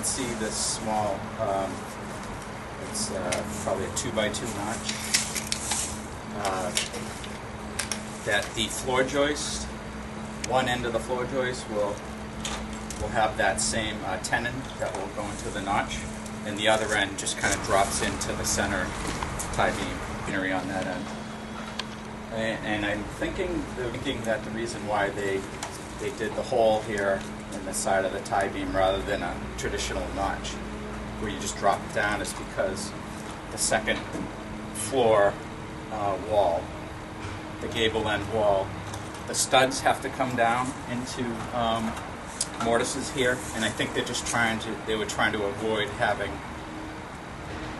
can see this small, it's probably a 2x2 notch, that the floor joist, one end of the floor joist will have that same tenon that will go into the notch, and the other end just kind of drops into the center tie beam machinery on that end. And I'm thinking that the reason why they did the hole here in the side of the tie beam rather than a traditional notch where you just drop it down is because the second floor wall, the gable end wall, the studs have to come down into mortises here, and I think they're just they were trying to avoid having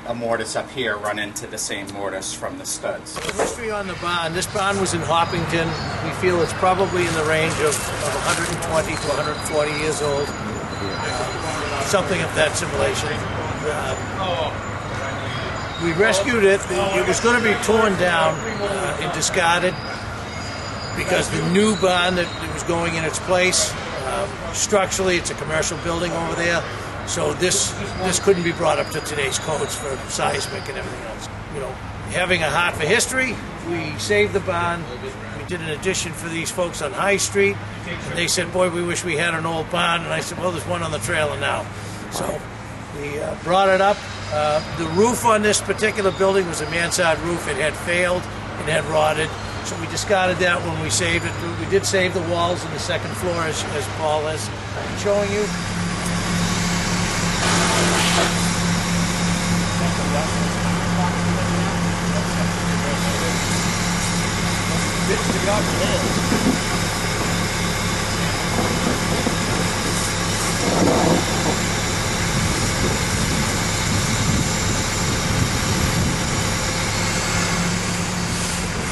a mortise up here run into the same mortise from the studs. The history on the barn, this barn was in Hoppington. We feel it's probably in the range of 120 to 140 years old, something of that simulation. We rescued it. It was going to be torn down and discarded because the new barn that was going in its place, structurally it's a commercial building over there. So this couldn't be brought up to today's codes for seismic and everything else. You know, having a heart for history, we saved the barn. We did an addition for these folks on High Street, and they said, "Boy, we wish we had an old barn." And I said, "Well, there's one on the trailer now." So we brought it up. The roof on this particular building was a mansard roof. It had failed. It had rotted. So we discarded that when we saved it. We did save the walls in the second floor, as Paul has been showing you.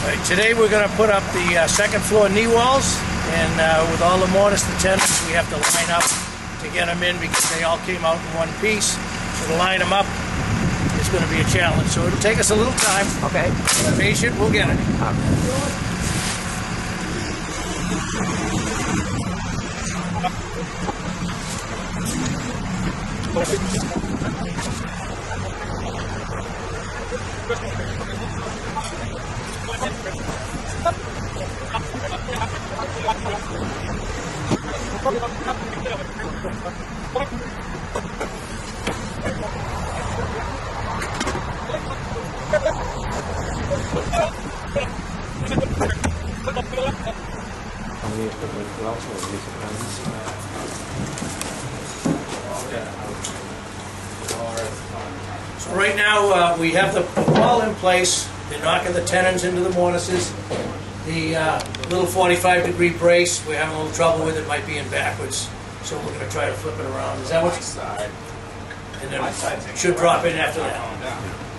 Right, today we're going to put up the second floor knee walls, and with all the mortise, the tendons, we have to line up to get them in because they all came out in one piece. So to line them up is going to be a challenge. So it'll take us a little time. Okay. Be patient, we'll get it. So right now we have the wall in place. They're knocking the tenons into the mortises. The little 45-degree brace, we're having a little trouble with it, might be in backwards. So we're going to try to flip it around. Is that what you said? And then it should drop in after that.